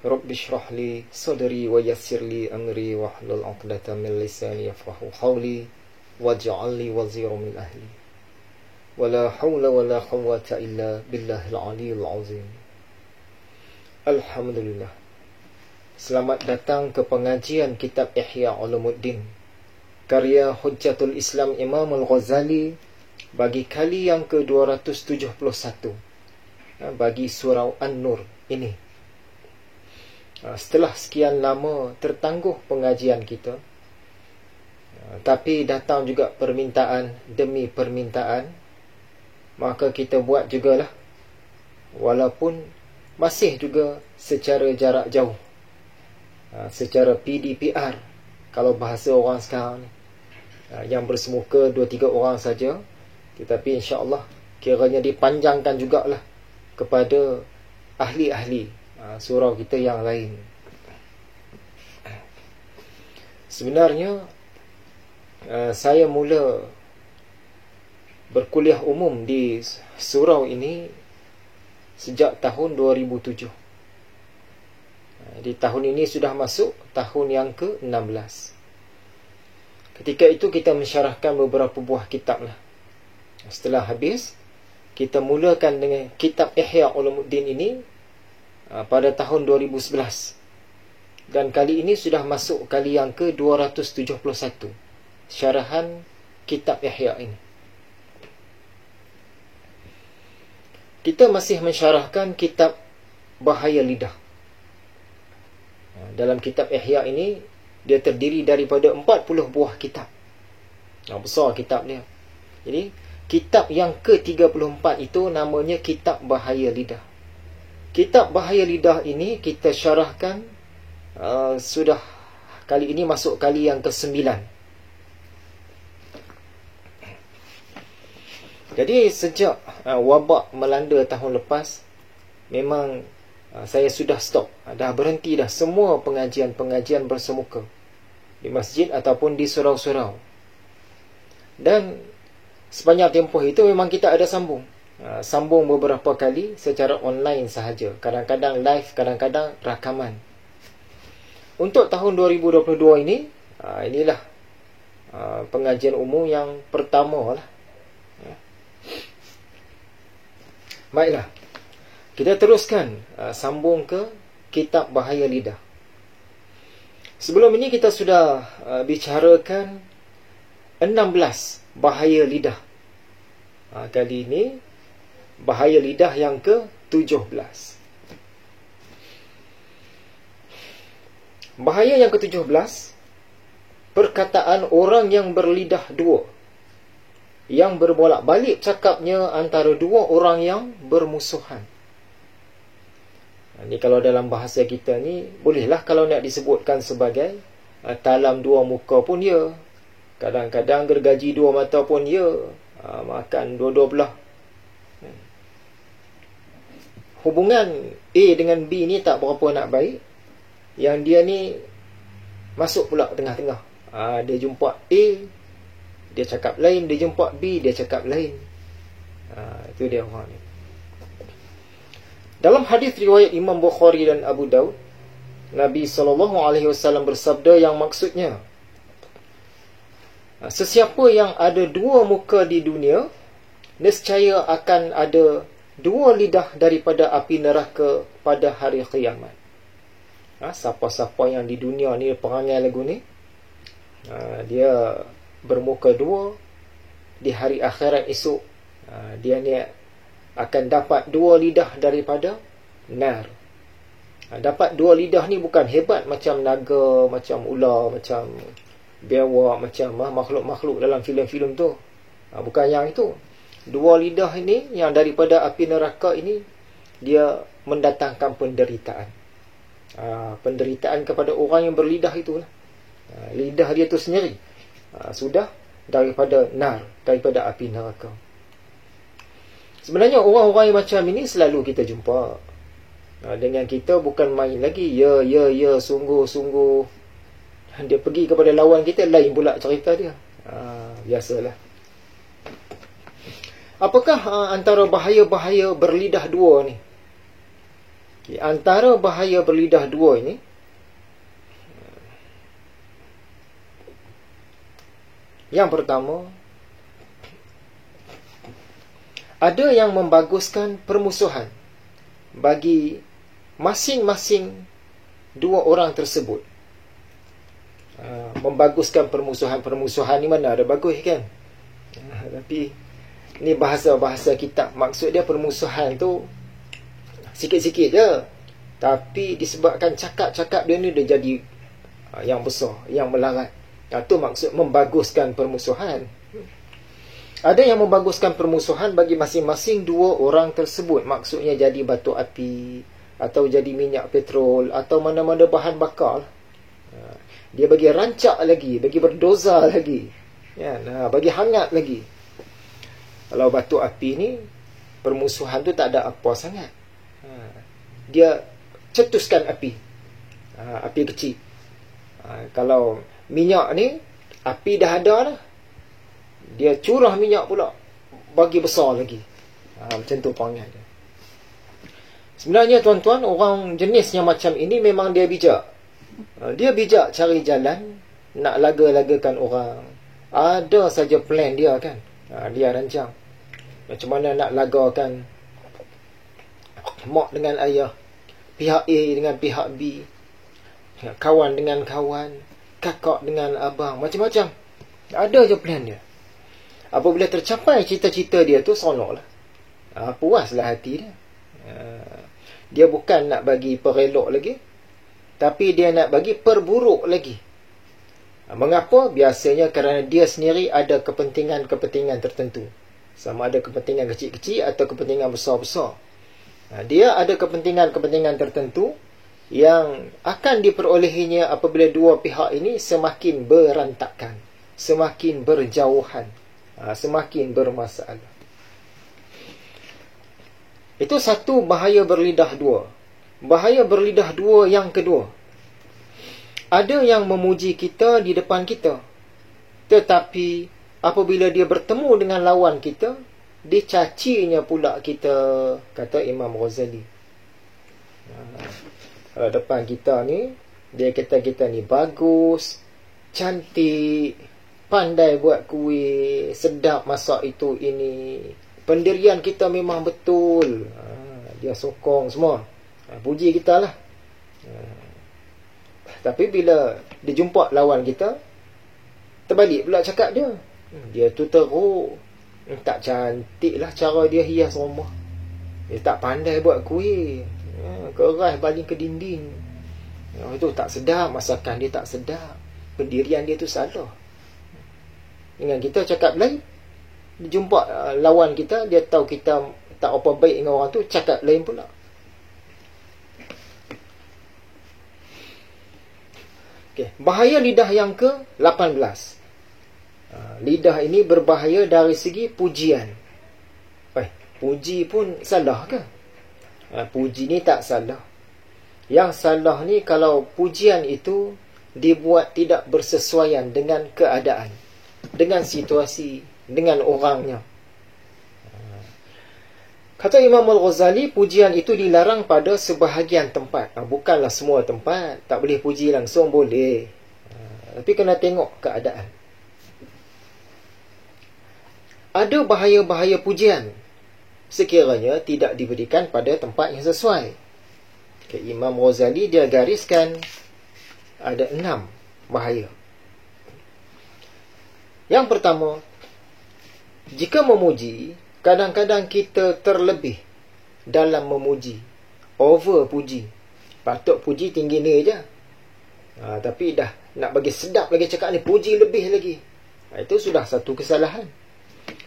Rabbi shrah li sadri wa yassir li amri wahlul 'uqdatam min lisani yafqahu qawli waj'al li waziran min ahli. Wala haula wala quwwata illa billahil 'aliyyil 'azim. Alhamdulillah. Selamat datang ke pengajian kitab Ihya Ulumuddin, karya Hujjatul Islam Imam Al-Ghazali, bagi kali yang ke-271, bagi surau An-Nur ini. Setelah sekian lama tertangguh pengajian kita, tapi datang juga permintaan demi permintaan, maka kita buat jugalah, walaupun masih juga secara jarak jauh, secara PDPR kalau bahasa orang sekarang ni, yang bersemuka 2-3 orang saja, tetapi insya-Allah kiranya dipanjangkan jugalah kepada ahli-ahli surau kita yang lain. Sebenarnya saya mula berkuliah umum di surau ini sejak tahun 2007. Di tahun ini sudah masuk tahun yang ke-16. Ketika itu kita mensyarahkan beberapa buah kitab lah. Setelah habis, kita mulakan dengan kitab Ihya Ulumuddin ini pada tahun 2011. Dan kali ini sudah masuk kali yang ke-271 syarahan kitab Ihya ini. Kita masih mensyarahkan kitab Bahaya Lidah. Dalam kitab Ihya ini, dia terdiri daripada 40 buah kitab. Besar kitab dia. Jadi, kitab yang ke-34 itu namanya kitab Bahaya Lidah. Kitab Bahaya Lidah ini kita syarahkan sudah kali ini masuk kali yang ke-9. Jadi sejak wabak melanda tahun lepas, memang saya sudah stop, dah berhenti dah semua pengajian-pengajian bersemuka di masjid ataupun di surau-surau. Dan sepanjang tempoh itu memang kita ada sambung beberapa kali secara online sahaja, kadang-kadang live, kadang-kadang rakaman. Untuk tahun 2022 ini, inilah pengajian umum yang pertama lah. Baiklah, kita teruskan sambung ke kitab Bahaya Lidah. Sebelum ini kita sudah bicarakan 16 bahaya lidah. Kali ini bahaya lidah yang ke-17. Bahaya yang ke-17, perkataan orang yang berlidah dua, yang berbolak-balik cakapnya antara dua orang yang bermusuhan. Ini kalau dalam bahasa kita ni, bolehlah kalau nak disebutkan sebagai talam dua muka pun ya. Kadang-kadang gergaji dua mata pun ya. Makan dua-dua belah. Hubungan A dengan B ni tak berapa nak baik. Yang dia ni masuk pula tengah-tengah. Dia jumpa A, dia cakap lain. Dia jumpa B, dia cakap lain. Itu dia orang ni. Dalam hadis riwayat Imam Bukhari dan Abu Daud, Nabi SAW bersabda yang maksudnya, sesiapa yang ada dua muka di dunia, nescaya akan ada dua lidah daripada api neraka pada hari kiamat. Siapa-siapa yang di dunia ni perangai lagu ni, dia bermuka dua, di hari akhirat esok, dia ni akan dapat dua lidah daripada nar. Dapat dua lidah ni bukan hebat macam naga, macam ular, macam biawak, macam makhluk-makhluk dalam filem-filem tu. Bukan yang itu. Dua lidah ini yang daripada api neraka ini, dia mendatangkan penderitaan. Penderitaan kepada orang yang berlidah itulah. Lidah dia tu sendiri sudah daripada nar, daripada api neraka. Sebenarnya orang-orang yang macam ini selalu kita jumpa. Dengan kita bukan main lagi. Ya, sungguh-sungguh. Dia pergi kepada lawan kita, lain pula cerita dia. Biasalah. Apakah antara bahaya-bahaya berlidah dua ni? Antara bahaya berlidah dua ini, yang pertama, ada yang membaguskan permusuhan bagi masing-masing dua orang tersebut. Membaguskan permusuhan ni mana ada bagus kan? Tapi ni bahasa-bahasa kitab. Maksud dia permusuhan tu sikit-sikit je, tapi disebabkan cakap-cakap dia ni dia jadi yang besar, yang melarat. Itu maksud membaguskan permusuhan. Ada yang membaguskan permusuhan bagi masing-masing dua orang tersebut. Maksudnya jadi batu api, atau jadi minyak petrol, atau mana-mana bahan bakar. Dia bagi rancak lagi, bagi berdoza lagi, bagi hangat lagi. Kalau batu api ni, permusuhan tu tak ada apa sangat. Dia cetuskan api, api kecil. Kalau minyak ni, api dah ada dah, dia curah minyak pula, bagi besar lagi. Macam tu perangai dia. Sebenarnya tuan-tuan, orang jenis yang macam ini memang dia bijak. Dia bijak cari jalan nak laga-lagakan orang. Ada saja plan dia kan. Dia rancang macam mana nak lagakan mak dengan ayah, pihak A dengan pihak B, kawan dengan kawan, kakak dengan abang, macam-macam. Ada je plan dia. Apabila tercapai cita-cita dia tu, seronok lah. Puaslah hati dia. Dia bukan nak bagi perelok lagi, tapi dia nak bagi perburuk lagi. Mengapa? Biasanya kerana dia sendiri ada kepentingan-kepentingan tertentu. Sama ada kepentingan kecil-kecil atau kepentingan besar-besar. Dia ada kepentingan-kepentingan tertentu yang akan diperolehinya apabila dua pihak ini semakin berantakan, semakin berjauhan, semakin bermasalah. Itu satu bahaya berlidah dua. Bahaya berlidah dua yang kedua, ada yang memuji kita di depan kita, tetapi apabila dia bertemu dengan lawan kita, dicacinya pula kita, kata Imam Ghazali. Kalau depan kita ni, dia kata kita ni bagus, cantik, pandai buat kuih, sedap masak itu ini, pendirian kita memang betul. Dia sokong semua, puji kita lah. Tapi bila dia jumpa lawan kita, terbalik pula cakap dia. Dia tu teruk, tak cantik lah cara dia hias rumah, dia tak pandai buat kuih, keras baling ke dinding, itu tak sedap, masakan dia tak sedap, pendirian dia tu salah. Dengan kita cakap lain, dia jumpa lawan kita, dia tahu kita tak apa baik dengan orang tu, cakap lain pula. Bahaya lidah yang ke-18. Lidah ini berbahaya dari segi pujian. Puji pun salah ke? Puji ni tak salah. Yang salah ni kalau pujian itu dibuat tidak bersesuaian dengan keadaan, dengan situasi, dengan orangnya. Kata Imam Al-Ghazali, pujian itu dilarang pada sebahagian tempat. Bukanlah semua tempat. Tak boleh puji langsung, boleh. Tapi kena tengok keadaan. Ada bahaya-bahaya pujian sekiranya tidak diberikan pada tempat yang sesuai. Imam Ghazali dia gariskan ada 6 bahaya. Yang pertama, jika memuji, kadang-kadang kita terlebih dalam memuji, over puji. Patut puji tinggi ni je, tapi dah nak bagi sedap lagi cakap ni, puji lebih lagi. Itu sudah satu kesalahan.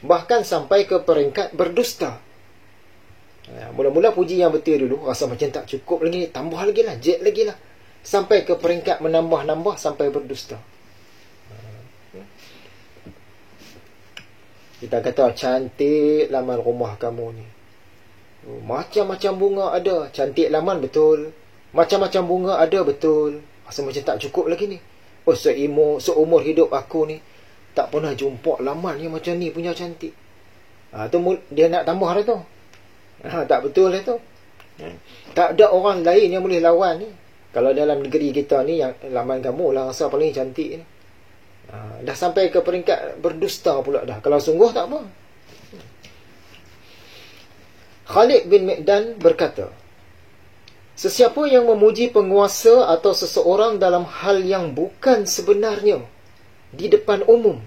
Bahkan sampai ke peringkat berdusta. Mula-mula puji yang betul dulu, rasa macam tak cukup lagi, tambah lagi lah, jet lagi lah, sampai ke peringkat menambah-nambah sampai berdusta. Kita kata cantik laman rumah kamu ni, macam-macam bunga ada. Cantik laman betul, macam-macam bunga ada betul, rasa macam tak cukup lagi ni. Seumur hidup aku ni tak pernah jumpa laman yang macam ni punya cantik. Tu dia nak tambah dah tu. Tak betul dah tu. Tak ada orang lain yang boleh lawan ni. Kalau dalam negeri kita ni, yang laman kamu lah rasa paling cantik ni. Dah sampai ke peringkat berdusta pula dah. Kalau sungguh tak apa. Khalid bin Mi'dan berkata, sesiapa yang memuji penguasa atau seseorang dalam hal yang bukan sebenarnya di depan umum,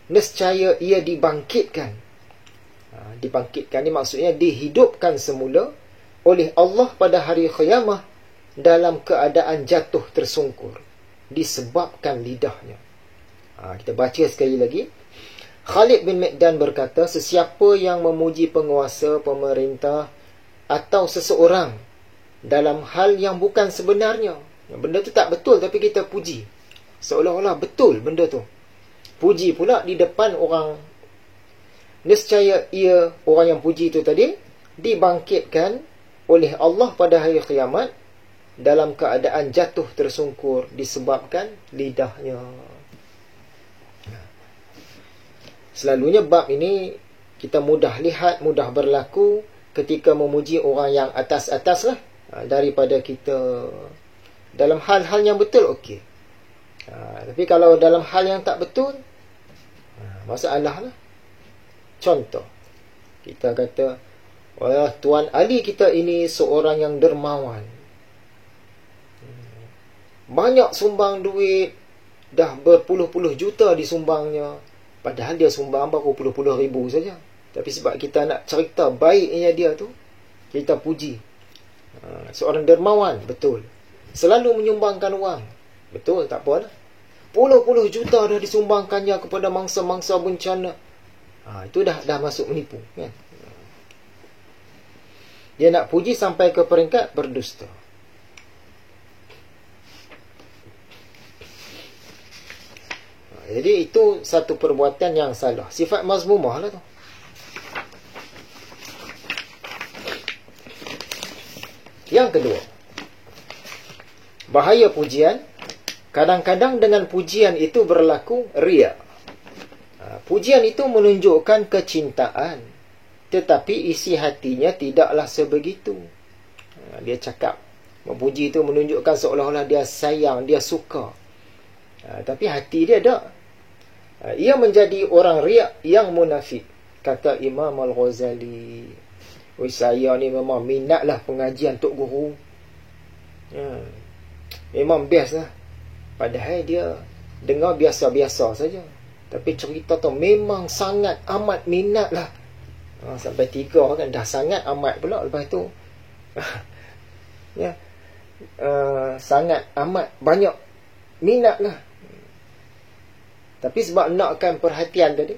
nescaya ia dibangkitkan. Dibangkitkan ni maksudnya dihidupkan semula oleh Allah pada hari qiyamah dalam keadaan jatuh tersungkur disebabkan lidahnya. Kita baca sekali lagi. Khalid bin Mi'dan berkata, sesiapa yang memuji penguasa, pemerintah atau seseorang dalam hal yang bukan sebenarnya, benda tu tak betul tapi kita puji, seolah-olah betul benda tu, puji pula di depan orang, nescaya ia, orang yang puji tu tadi, dibangkitkan oleh Allah pada hari kiamat dalam keadaan jatuh tersungkur disebabkan lidahnya. Selalunya bab ini kita mudah lihat, mudah berlaku ketika memuji orang yang atas-atas lah, daripada kita. Dalam hal-hal yang betul, okey. Tapi kalau dalam hal yang tak betul, masalah lah. Contoh, kita kata, wah, Tuan Ali kita ini seorang yang dermawan, banyak sumbang duit, dah berpuluh-puluh juta disumbangnya. Padahal dia sumbang baru puluh-puluh ribu saja. Tapi sebab kita nak cerita baiknya dia tu, kita puji. Seorang dermawan, betul. Selalu menyumbangkan wang, betul, tak apalah. Puluh-puluh juta dah disumbangkannya kepada mangsa-mangsa bencana. Itu dah masuk menipu, kan? Dia nak puji sampai ke peringkat berdusta. Jadi itu satu perbuatan yang salah. Sifat mazmumah lah tu. Yang kedua, bahaya pujian. Kadang-kadang dengan pujian itu berlaku riya. Pujian itu menunjukkan kecintaan, tetapi isi hatinya tidaklah sebegitu. Dia cakap, memuji itu menunjukkan seolah-olah dia sayang, dia suka. Tapi hati dia tak. Ia menjadi orang riak yang munafik. Kata Imam Al-Ghazali, saya ni memang minatlah pengajian Tok Guru, memang best lah. Padahal dia dengar biasa-biasa saja, tapi cerita tu memang sangat amat minat lah. Sampai 3 kan, dah sangat amat pula. Lepas tu sangat amat banyak minat lah. Tapi sebab nakkan perhatian tadi,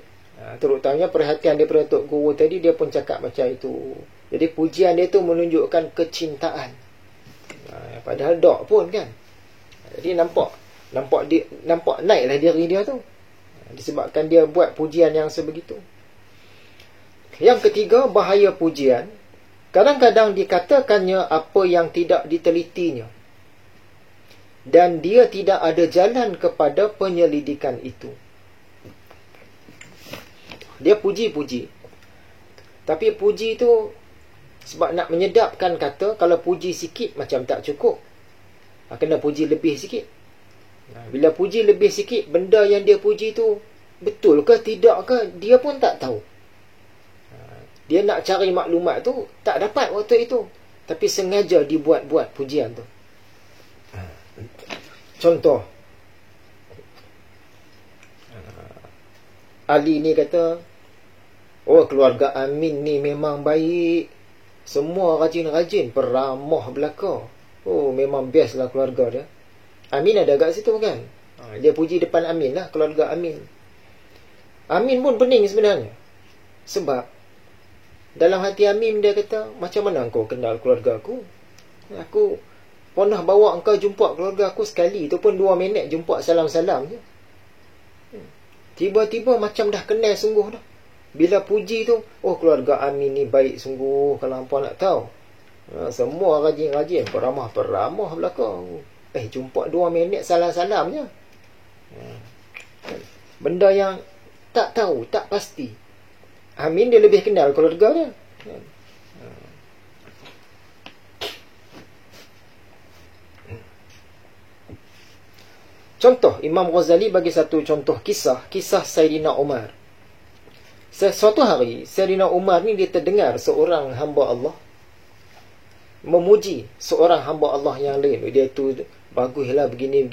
terutamanya perhatian daripada Tok Guru tadi, dia pun cakap macam itu. Jadi pujian dia tu menunjukkan kecintaan, padahal dok pun kan. Jadi nampak naiklah diri dia tu, disebabkan dia buat pujian yang sebegitu. Yang ketiga, bahaya pujian. Kadang-kadang dikatakannya apa yang tidak ditelitinya, dan dia tidak ada jalan kepada penyelidikan itu. Dia puji-puji, tapi puji itu sebab nak menyedapkan kata. Kalau puji sikit macam tak cukup, kena puji lebih sikit. Bila puji lebih sikit, benda yang dia puji tu betul ke tidak ke, dia pun tak tahu. Dia nak cari maklumat tu tak dapat waktu itu, tapi sengaja dibuat-buat pujian tu. Contoh, Ali ni kata, oh, keluarga Amin ni memang baik, semua rajin-rajin, peramah belaka. Oh, memang best lah keluarga dia. Amin ada kat situ kan. Dia puji depan Amin lah, keluarga Amin. Amin pun pening sebenarnya. Sebab dalam hati Amin dia kata, macam mana kau kenal keluarga aku? Aku pernah bawa engkau jumpa keluarga aku sekali, itu pun 2 minit jumpa salam-salam je. Tiba-tiba macam dah kenal sungguh dah. Bila puji tu, oh, keluarga Amin ni baik sungguh, kalau hampa nak tahu. Semua rajin-rajin, peramah-peramah belaka. Jumpa 2 minit salam-salam je. Benda yang tak tahu, tak pasti. Amin dia lebih kenal keluarga dia. Contoh, Imam Ghazali bagi satu contoh kisah Sayyidina Umar. Suatu hari, Sayyidina Umar ni dia terdengar seorang hamba Allah memuji seorang hamba Allah yang lain. Dia tu baguslah begini.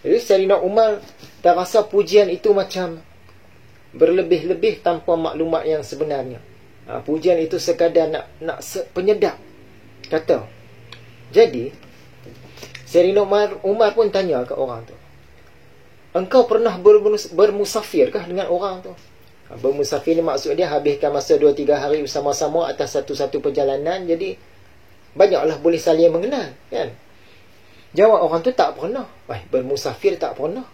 Jadi Sayyidina Umar terasa pujian itu macam berlebih-lebih tanpa maklumat yang sebenarnya. Pujian itu sekadar nak penyedap. Kata. Jadi, Sayyidina Umar pun tanya ke orang tu, engkau pernah bermusafirkah dengan orang tu? Bermusafir ni maksud dia habiskan masa 2-3 hari bersama-sama atas satu-satu perjalanan. Jadi banyaklah boleh saling mengenal, kan? Jawab orang tu, tak pernah. Bermusafir tak pernah.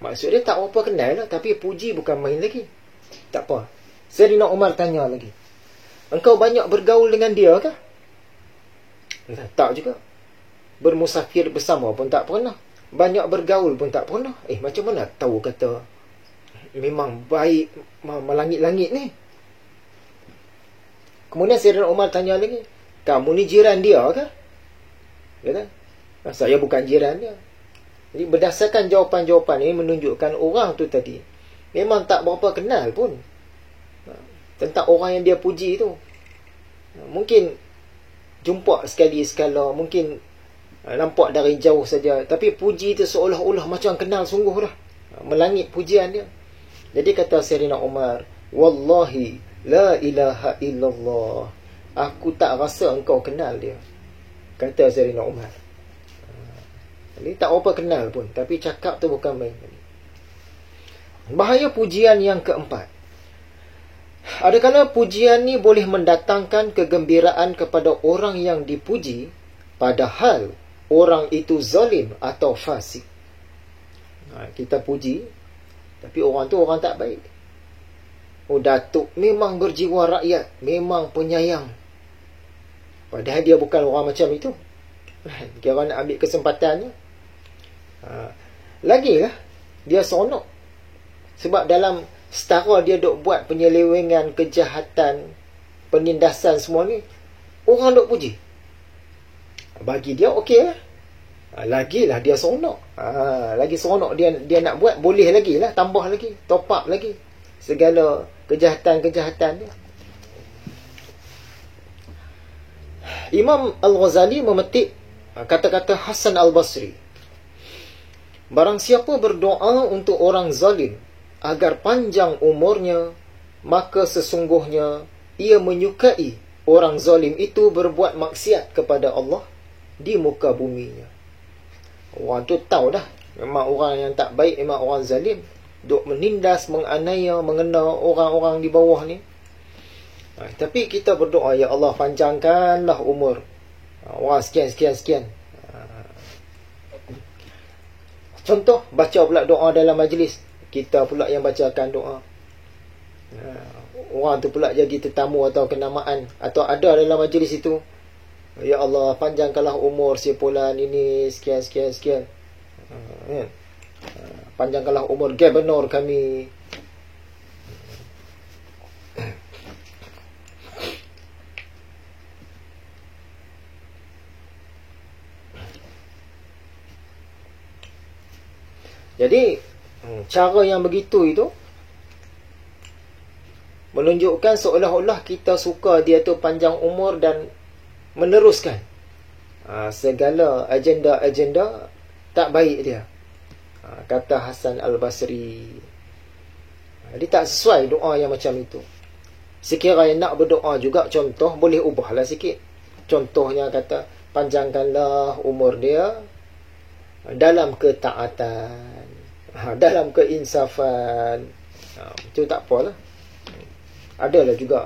Maksud dia tak apa kenal lah, tapi puji bukan main lagi. Tak apa. Sayyidina Umar tanya lagi, engkau banyak bergaul dengan dia kah? Tak juga. Bermusafir bersama pun tak pernah. Banyak bergaul pun tak pernah. Macam mana tahu kata memang baik melangit-langit ni? Kemudian Sayyidina Umar tanya lagi, kamu ni jiran dia kah? Kata, saya bukan jiran dia. Jadi berdasarkan jawapan-jawapan ini menunjukkan orang tu tadi memang tak berapa kenal pun tentang orang yang dia puji tu. Mungkin jumpa sekali-sekala, mungkin nampak dari jauh saja, tapi puji itu seolah-olah macam kenal sungguh dah. Melangit pujian dia. Jadi kata Sayyidina Umar, wallahi la ilaha illallah, aku tak rasa engkau kenal dia. Kata Sayyidina Umar. Jadi tak apa kenal pun, tapi cakap tu bukan main. Bahaya pujian yang keempat. Adakala pujian ni boleh mendatangkan kegembiraan kepada orang yang dipuji, padahal orang itu zalim atau fasik. Kita puji, tapi orang tu orang tak baik. Datuk memang berjiwa rakyat, memang penyayang, padahal dia bukan orang macam itu. Kira nak ambil kesempatannya. Lagilah dia seronok, sebab dalam setara dia duk buat penyelewengan, kejahatan, penindasan semua ni, orang duk puji. Bagi dia okey lah. Lagilah dia seronok. Lagi seronok dia nak buat, boleh lagi lah, tambah lagi, top up lagi segala kejahatan-kejahatan dia. Imam Al-Ghazali memetik kata-kata Hasan Al-Basri. Barang siapa berdoa untuk orang zalim agar panjang umurnya, maka sesungguhnya ia menyukai orang zalim itu berbuat maksiat kepada Allah di muka buminya. Orang tu tahu dah, memang orang yang tak baik, memang orang zalim, duk menindas, menganiaya, mengena orang-orang di bawah ni. Tapi kita berdoa, ya Allah panjangkanlah umur orang sekian. Contoh, baca pula doa dalam majlis, kita pula yang bacakan doa. Orang tu pula jadi tetamu atau kenamaan, atau ada dalam majlis itu, ya Allah panjangkanlah umur si fulan ini sekian. Panjangkanlah umur gubernur kami. Jadi cara yang begitu itu menunjukkan seolah-olah kita suka dia tu panjang umur dan meneruskan segala agenda-agenda tak baik dia. Kata Hasan Al-Basri. Jadi tak sesuai doa yang macam itu. Sekiranya nak berdoa juga, contoh boleh ubahlah sikit. Contohnya kata, panjangkanlah umur dia dalam ketaatan, dalam keinsafan. Itu tak apalah. Adalah juga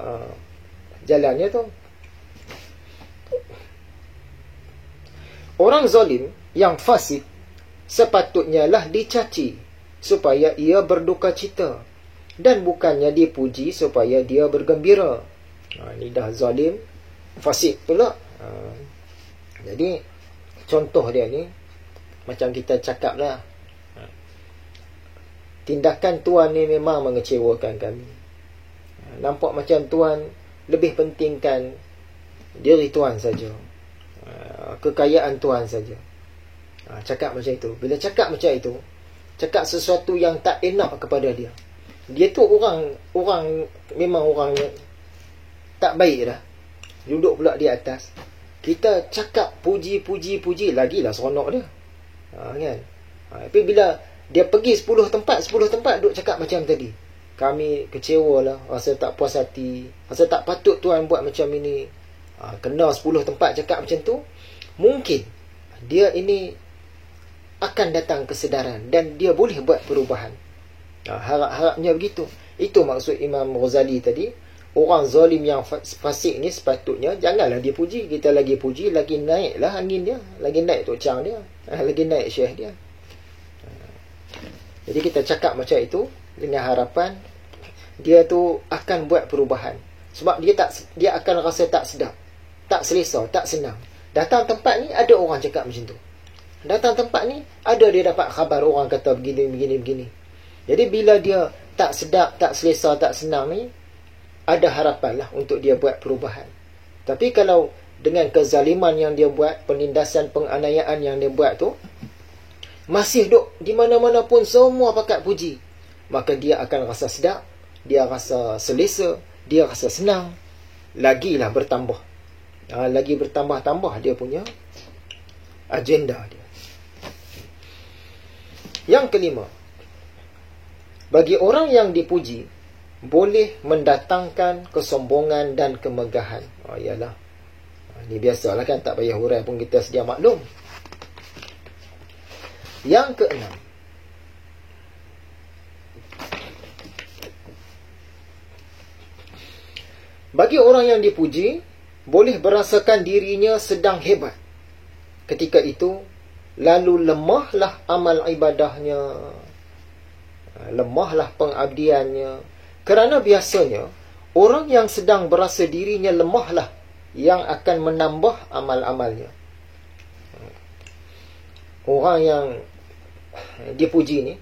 jalannya tu. Orang zalim yang fasik sepatutnya lah dicaci supaya ia berduka cita, dan bukannya dipuji supaya dia bergembira. Ini dah zalim, fasik pula. Jadi contoh dia ni macam kita cakap lah, tindakan tuan ni memang mengecewakan kami. Nampak macam tuan lebih pentingkan diri tuan saja, kekayaan tuan saja. Cakap macam itu. Bila cakap macam itu, cakap sesuatu yang tak enak kepada dia. Dia tu memang orang tak baik dah. Duduk pula di atas. Kita cakap puji, lagilah seronok dia. Kan? Tapi bila dia pergi 10 tempat duduk cakap macam tadi. Kami kecewa lah, rasa tak puas hati, rasa tak patut Tuhan buat macam ini. Kena 10 tempat cakap macam tu. Mungkin dia ini akan datang kesedaran dan dia boleh buat perubahan. Harap-harapnya begitu. Itu maksud Imam Ghazali tadi. Orang zalim yang fasik ni sepatutnya janganlah dia puji. Kita lagi puji, lagi naiklah angin dia, lagi naik tocang dia, lagi naik syekh dia. Jadi kita cakap macam itu dengan harapan dia tu akan buat perubahan. Sebab dia akan rasa tak sedap, tak selesa, tak senang. Datang tempat ni ada orang cakap macam tu. Datang tempat ni ada dia dapat khabar orang kata begini. Jadi bila dia tak sedap, tak selesa, tak senang ni, ada harapan lah untuk dia buat perubahan. Tapi kalau dengan kezaliman yang dia buat, penindasan, penganiayaan yang dia buat tu, masih duk di mana-mana pun semua pakat puji, maka dia akan rasa sedap, dia rasa selesa, dia rasa senang. Lagilah bertambah. Lagi bertambah-tambah dia punya agenda dia. Yang kelima, bagi orang yang dipuji boleh mendatangkan kesombongan dan kemegahan. Yalah. Ini biasalah kan, tak payah hurai pun kita sedia maklum. Yang keenam, bagi orang yang dipuji boleh merasakan dirinya sedang hebat. Ketika itu lalu lemahlah amal ibadahnya, lemahlah pengabdiannya. Kerana biasanya orang yang sedang berasa dirinya lemahlah yang akan menambah amal-amalnya. Orang yang dipuji ni,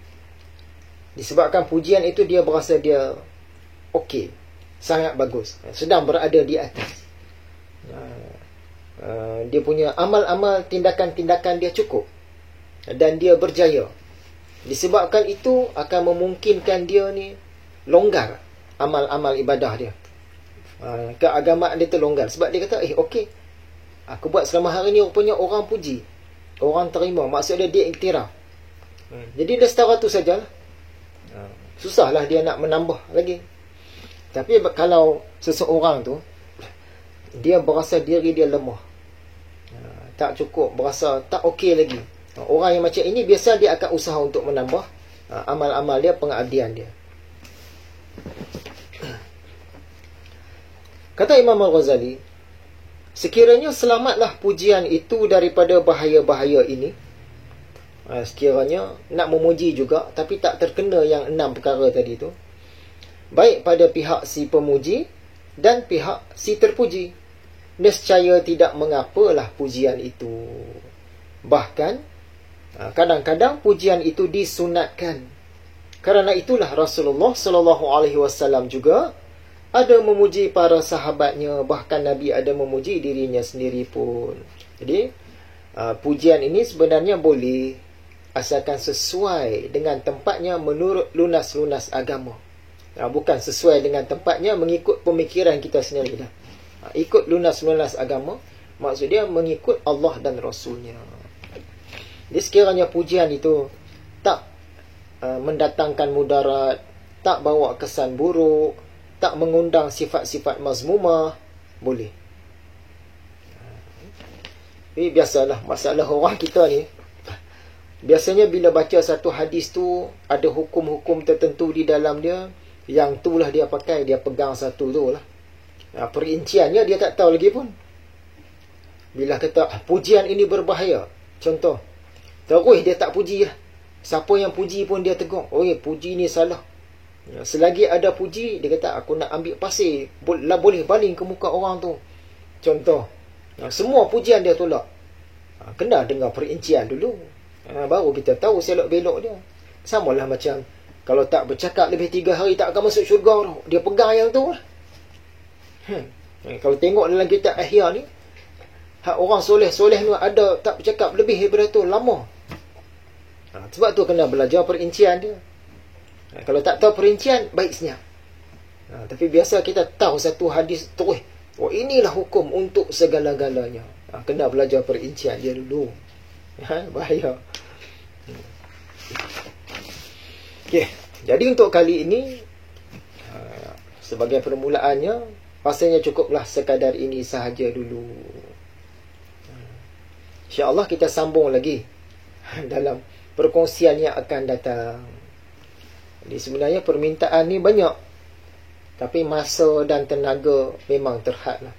disebabkan pujian itu dia berasa dia okey, sangat bagus, sedang berada di atas. Dia punya amal-amal, tindakan-tindakan dia cukup dan dia berjaya. Disebabkan itu akan memungkinkan dia ni longgar amal-amal ibadah dia. Keagamaan dia terlonggar. Sebab dia kata, okey, aku buat selama hari ni rupanya orang puji, orang terima. Maksudnya dia iktiraf. Jadi dia setara tu sajalah. Susahlah dia nak menambah lagi. Tapi kalau seseorang tu dia berasa diri dia lemah, tak cukup, berasa tak okey lagi, orang yang macam ini biasa dia akan usaha untuk menambah amal-amal dia, pengabdian dia. Kata Imam Al-Ghazali, sekiranya selamatlah pujian itu daripada bahaya-bahaya ini. Sekiranya nak memuji juga tapi tak terkena yang 6 perkara tadi tu, baik pada pihak si pemuji dan pihak si terpuji, nescaya tidak mengapalah pujian itu. Bahkan kadang-kadang pujian itu disunatkan. Kerana itulah Rasulullah SAW juga ada memuji para sahabatnya, bahkan Nabi ada memuji dirinya sendiri pun. Jadi pujian ini sebenarnya boleh, asalkan sesuai dengan tempatnya menurut lunas-lunas agama. Bukan sesuai dengan tempatnya mengikut pemikiran kita sendiri dah. Ikut lunas-lunas agama, maksud dia mengikut Allah dan Rasulnya. Jadi sekiranya pujian itu tak mendatangkan mudarat, tak bawa kesan buruk, tak mengundang sifat-sifat mazmumah, boleh. Ini biasalah masalah orang kita ni. Biasanya bila baca satu hadis tu, ada hukum-hukum tertentu di dalam dia, yang tu lah dia pakai, dia pegang satu tu lah. Perinciannya dia tak tahu lagi pun. Bila kata pujian ini berbahaya, contoh, terus dia tak puji lah. Siapa yang puji pun dia tegur, puji ni salah. Selagi ada puji, dia kata aku nak ambil pasir, boleh baling ke muka orang tu. Contoh, semua pujian dia tolak. Kena dengar perincian dulu, baru kita tahu selok belok dia. Samalah macam kalau tak bercakap lebih 3 hari tak akan masuk syurga tu, dia pegang yang tu lah. Kalau tengok dalam kitab Ihya ni, orang soleh-soleh ni ada tak bercakap lebih daripada tu, lama. Sebab tu kena belajar perincian dia. Kalau tak tahu perincian, baik senyap. Tapi biasa kita tahu satu hadis terus, oh inilah hukum untuk segala-galanya. Kena belajar perincian dia dulu. Bahaya. Okey, jadi untuk kali ini, sebagai permulaannya, rasanya cukuplah sekadar ini sahaja dulu. InsyaAllah kita sambung lagi dalam perkongsian yang akan datang. Jadi sebenarnya permintaan ni banyak, tapi masa dan tenaga memang terhad lah.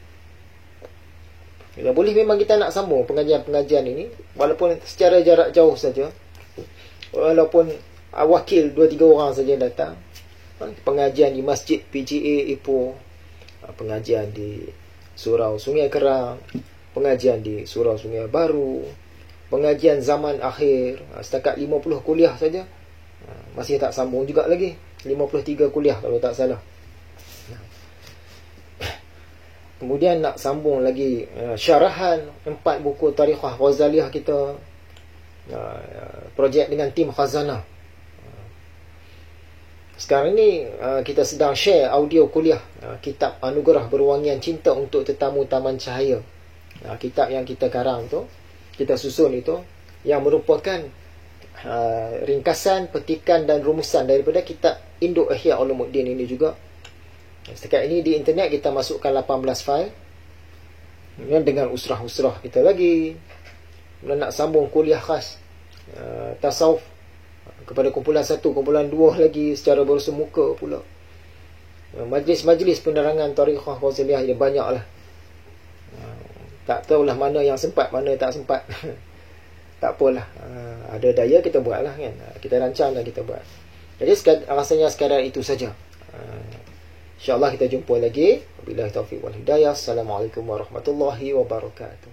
Bila boleh memang kita nak sambung pengajian-pengajian ini, walaupun secara jarak jauh saja, walaupun wakil 2-3 orang saja datang. Pengajian di Masjid PGA Ipoh, pengajian di Surau Sungai Kerang, pengajian di Surau Sungai Baru, pengajian zaman akhir, setakat 50 kuliah saja. Masih tak sambung juga lagi, 53 kuliah kalau tak salah. Kemudian nak sambung lagi syarahan 4 buku Tarikhah Ghazaliyah kita, projek dengan tim Khazanah. Sekarang ni kita sedang share audio kuliah kitab Anugerah Berwangian Cinta untuk Tetamu Taman Cahaya. Kitab yang kita karang tu, kita susun itu, yang merupakan ringkasan, petikan dan rumusan daripada kitab Induk Ihya Ulumuddin ini juga. Setakat ini di internet kita masukkan 18 fail dengan usrah-usrah kita lagi. Kemudian nak sambung kuliah khas tasawuf kepada kumpulan 1, kumpulan 2 lagi secara bersemuka pula. Majlis-majlis penerangan Tarikhah Ghazaliyah dia banyak lah. Tak tahulah mana yang sempat, mana tak sempat. Tak apalah, ada daya kita buat lah kan. Kita rancang dan kita buat. Jadi rasanya sekadar itu saja. InsyaAllah kita jumpa lagi. Wabillahi taufiq wal hidayah. Assalamualaikum warahmatullahi wabarakatuh.